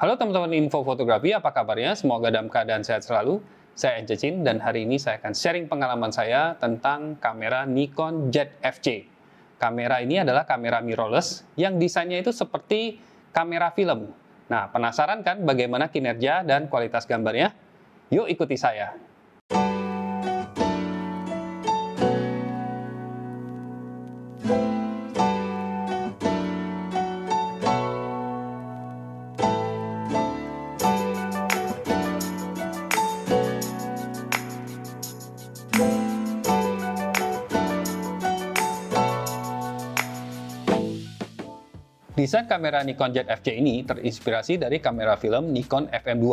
Halo teman-teman info fotografi, apa kabarnya? Semoga dalam keadaan sehat selalu. Saya Encecin dan hari ini saya akan sharing pengalaman saya tentang kamera Nikon Z-Fc. Kamera ini adalah kamera mirrorless yang desainnya itu seperti kamera film. Nah, penasaran kan bagaimana kinerja dan kualitas gambarnya? Yuk ikuti saya. Desain kamera Nikon Z-Fc ini terinspirasi dari kamera film Nikon FM2.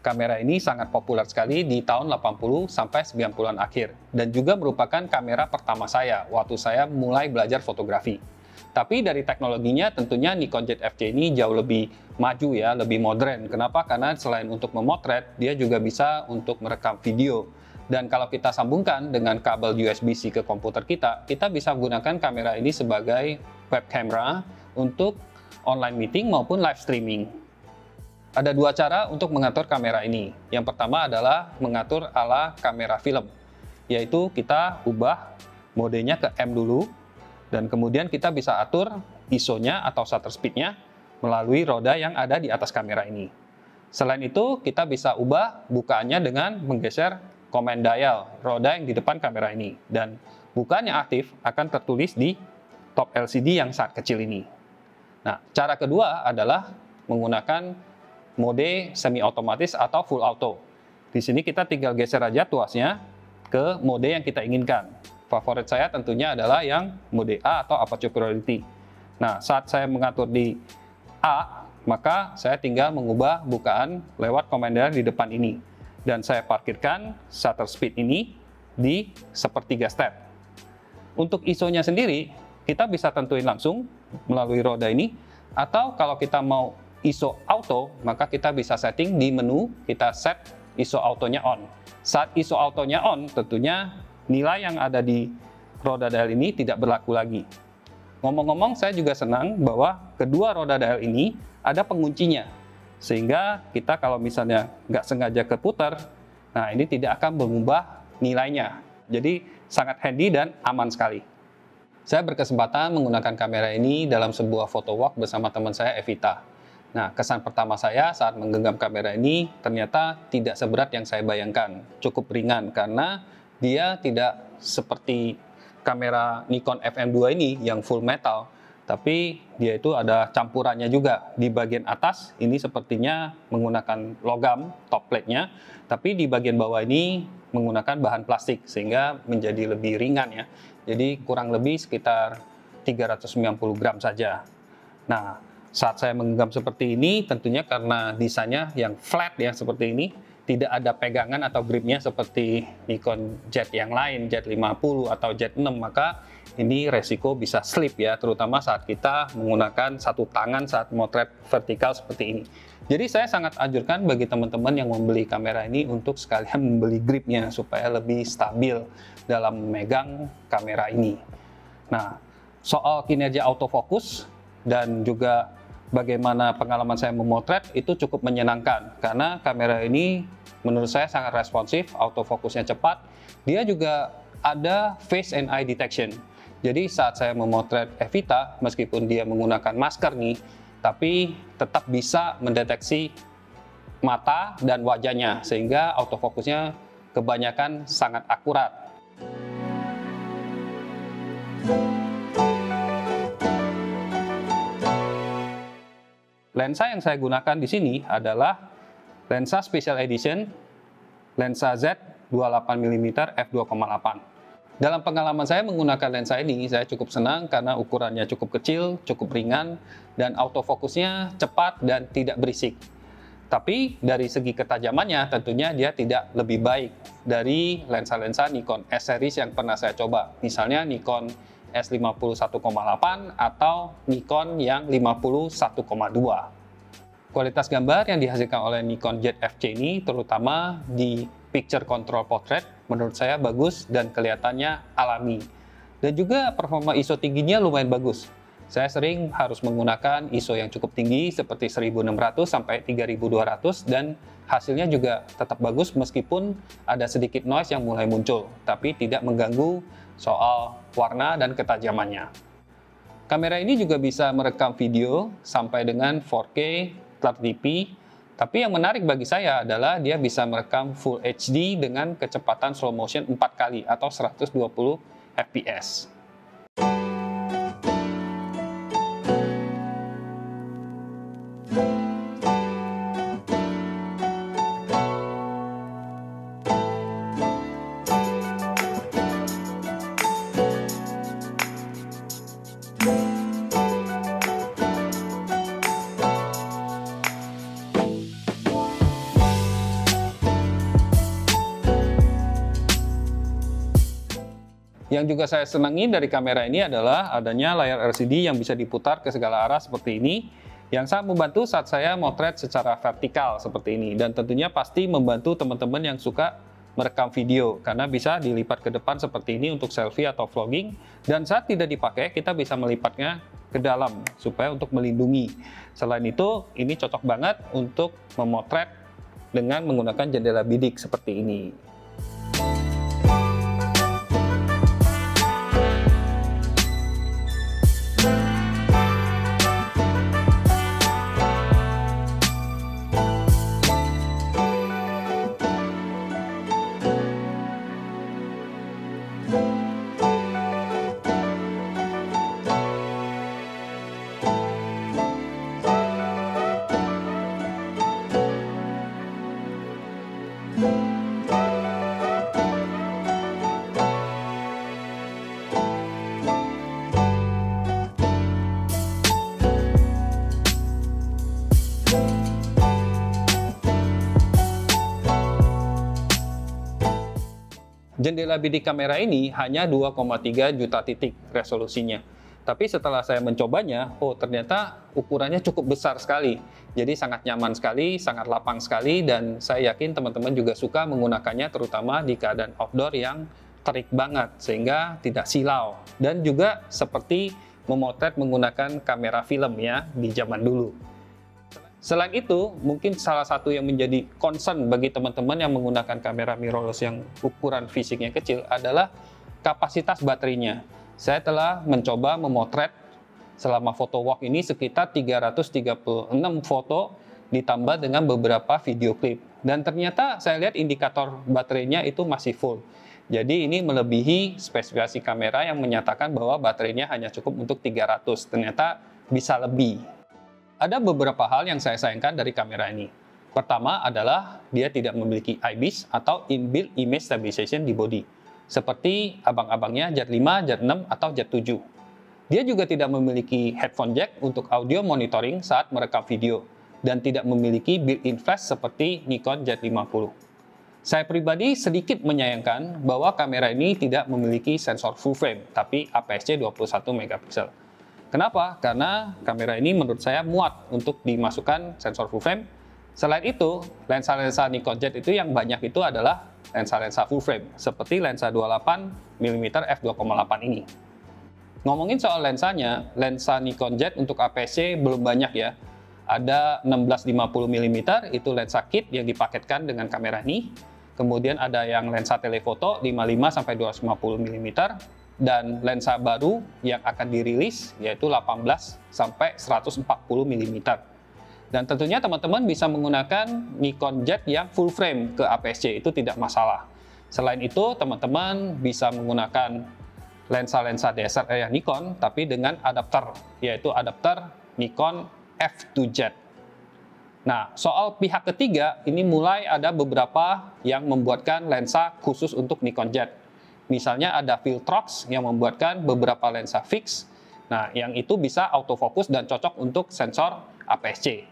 Kamera ini sangat populer sekali di tahun 80 sampai 90-an akhir dan juga merupakan kamera pertama saya waktu saya mulai belajar fotografi. Tapi dari teknologinya tentunya Nikon Z-Fc ini jauh lebih maju ya, lebih modern. Kenapa? Karena selain untuk memotret, dia juga bisa untuk merekam video. Dan kalau kita sambungkan dengan kabel USB-C ke komputer kita bisa menggunakan kamera ini sebagai web camera untuk online meeting maupun live streaming. Ada dua cara untuk mengatur kamera ini. Yang pertama adalah mengatur ala kamera film, yaitu kita ubah modenya ke M dulu, dan kemudian kita bisa atur ISO-nya atau shutter speed-nya melalui roda yang ada di atas kamera ini. Selain itu, kita bisa ubah bukaannya dengan menggeser command dial, roda yang di depan kamera ini. Dan bukaan yang aktif akan tertulis di top LCD yang sangat kecil ini. Nah, cara kedua adalah menggunakan mode semi otomatis atau full auto. Di sini kita tinggal geser aja tuasnya ke mode yang kita inginkan. Favorit saya tentunya adalah yang mode A atau aperture priority. Nah, saat saya mengatur di A, maka saya tinggal mengubah bukaan lewat command dial di depan ini. Dan saya parkirkan shutter speed ini di sepertiga step. Untuk ISO-nya sendiri, kita bisa tentuin langsung melalui roda ini, atau kalau kita mau ISO auto, maka kita bisa setting di menu, kita set ISO autonya on. Saat ISO autonya on, tentunya nilai yang ada di roda dial ini tidak berlaku lagi. Ngomong-ngomong, saya juga senang bahwa kedua roda dial ini ada penguncinya, sehingga kita kalau misalnya nggak sengaja keputar, nah ini tidak akan mengubah nilainya. Jadi sangat handy dan aman sekali. Saya berkesempatan menggunakan kamera ini dalam sebuah photo walk bersama teman saya, Evita. Nah, kesan pertama saya saat menggenggam kamera ini ternyata tidak seberat yang saya bayangkan. Cukup ringan karena dia tidak seperti kamera Nikon FM2 ini yang full metal. Tapi dia itu ada campurannya juga. Di bagian atas ini sepertinya menggunakan logam top plate-nya. Tapi di bagian bawah ini menggunakan bahan plastik sehingga menjadi lebih ringan ya. Jadi kurang lebih sekitar 390 gram saja. Nah, saat saya menggenggam seperti ini, tentunya karena desainnya yang flat ya seperti ini, tidak ada pegangan atau gripnya seperti Nikon Z yang lain, Z50 atau Z6, maka ini resiko bisa slip ya, terutama saat kita menggunakan satu tangan saat motret vertikal seperti ini. Jadi saya sangat anjurkan bagi teman-teman yang membeli kamera ini untuk sekalian membeli gripnya supaya lebih stabil dalam memegang kamera ini. Nah, soal kinerja autofocus dan juga bagaimana pengalaman saya memotret itu cukup menyenangkan karena kamera ini menurut saya sangat responsif, autofokusnya cepat. Dia juga ada face and eye detection. Jadi saat saya memotret Evita, meskipun dia menggunakan masker nih, tapi tetap bisa mendeteksi mata dan wajahnya sehingga autofokusnya kebanyakan sangat akurat. Lensa yang saya gunakan di sini adalah lensa Special Edition lensa Z 28mm f2.8. Dalam pengalaman saya menggunakan lensa ini, saya cukup senang karena ukurannya cukup kecil, cukup ringan, dan autofokusnya cepat dan tidak berisik. Tapi dari segi ketajamannya tentunya dia tidak lebih baik dari lensa-lensa Nikon S series yang pernah saya coba. Misalnya Nikon S50 1.8 atau Nikon yang 50 1.2. Kualitas gambar yang dihasilkan oleh Nikon Z-Fc ini terutama di picture control portrait menurut saya bagus dan kelihatannya alami. Dan juga performa ISO tingginya lumayan bagus. Saya sering harus menggunakan ISO yang cukup tinggi seperti 1600 sampai 3200 dan hasilnya juga tetap bagus meskipun ada sedikit noise yang mulai muncul, tapi tidak mengganggu soal warna dan ketajamannya. Kamera ini juga bisa merekam video sampai dengan 4K 30p, tapi yang menarik bagi saya adalah dia bisa merekam Full HD dengan kecepatan slow motion 4 kali atau 120 fps. Yang juga saya senangi dari kamera ini adalah adanya layar LCD yang bisa diputar ke segala arah seperti ini, yang sangat membantu saat saya motret secara vertikal seperti ini, dan tentunya pasti membantu teman-teman yang suka merekam video karena bisa dilipat ke depan seperti ini untuk selfie atau vlogging, dan saat tidak dipakai kita bisa melipatnya ke dalam supaya untuk melindungi. Selain itu, ini cocok banget untuk memotret dengan menggunakan jendela bidik seperti ini. Jendela bidik kamera ini hanya 2,3 juta titik resolusinya. Tapi setelah saya mencobanya, oh ternyata ukurannya cukup besar sekali. Jadi sangat nyaman sekali, sangat lapang sekali, dan saya yakin teman-teman juga suka menggunakannya terutama di keadaan outdoor yang terik banget, sehingga tidak silau. Dan juga seperti memotret menggunakan kamera film ya di zaman dulu. Selain itu, mungkin salah satu yang menjadi concern bagi teman-teman yang menggunakan kamera mirrorless yang ukuran fisiknya kecil adalah kapasitas baterainya. Saya telah mencoba memotret selama foto walk ini sekitar 336 foto ditambah dengan beberapa video klip. Dan ternyata saya lihat indikator baterainya itu masih full. Jadi ini melebihi spesifikasi kamera yang menyatakan bahwa baterainya hanya cukup untuk 300. Ternyata bisa lebih. Ada beberapa hal yang saya sayangkan dari kamera ini. Pertama adalah dia tidak memiliki IBIS atau Inbuilt Image Stabilization di body, seperti abang-abangnya Jet 5, Jet 6, atau Jet 7. Dia juga tidak memiliki headphone jack untuk audio monitoring saat merekam video, dan tidak memiliki built-in flash seperti Nikon Z50. Saya pribadi sedikit menyayangkan bahwa kamera ini tidak memiliki sensor full frame, tapi APS-C 21 megapiksel. Kenapa? Karena kamera ini menurut saya muat untuk dimasukkan sensor full frame. Selain itu, lensa-lensa Nikon Z itu yang banyak itu adalah lensa-lensa full frame, seperti lensa 28mm f2.8 ini. Ngomongin soal lensanya, lensa Nikon Z untuk APS-C belum banyak ya. Ada 1650mm, itu lensa kit yang dipaketkan dengan kamera ini. Kemudian ada yang lensa telefoto 55-250mm, dan lensa baru yang akan dirilis yaitu 18-140 mm. Dan tentunya teman-teman bisa menggunakan Nikon Z yang full frame ke APS-C, itu tidak masalah. Selain itu, teman-teman bisa menggunakan lensa-lensa DSLR Nikon tapi dengan adapter, yaitu adapter Nikon F2Z. Nah, soal pihak ketiga, ini mulai ada beberapa yang membuatkan lensa khusus untuk Nikon Z. Misalnya ada Viltrox yang membuatkan beberapa lensa fix. Nah, yang itu bisa autofokus dan cocok untuk sensor APS-C.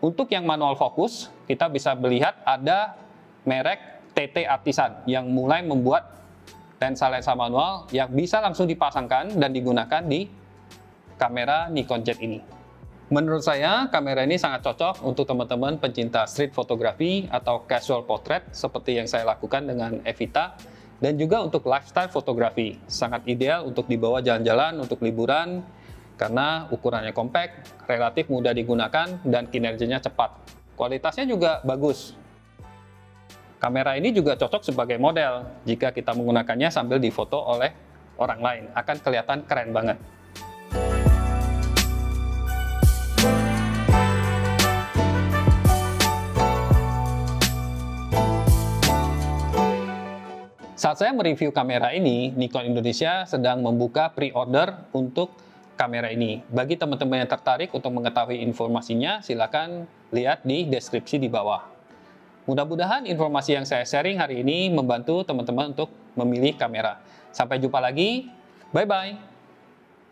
Untuk yang manual fokus, kita bisa melihat ada merek TT Artisan yang mulai membuat lensa-lensa manual yang bisa langsung dipasangkan dan digunakan di kamera Nikon Z ini. Menurut saya, kamera ini sangat cocok untuk teman-teman pencinta street photography atau casual portrait seperti yang saya lakukan dengan Evita, dan juga untuk lifestyle fotografi. Sangat ideal untuk dibawa jalan-jalan, untuk liburan, karena ukurannya compact, relatif mudah digunakan, dan kinerjanya cepat. Kualitasnya juga bagus. Kamera ini juga cocok sebagai model. Jika kita menggunakannya sambil difoto oleh orang lain, akan kelihatan keren banget. Saat saya mereview kamera ini, Nikon Indonesia sedang membuka pre-order untuk kamera ini. Bagi teman-teman yang tertarik untuk mengetahui informasinya, silakan lihat di deskripsi di bawah. Mudah-mudahan informasi yang saya sharing hari ini membantu teman-teman untuk memilih kamera. Sampai jumpa lagi, bye-bye!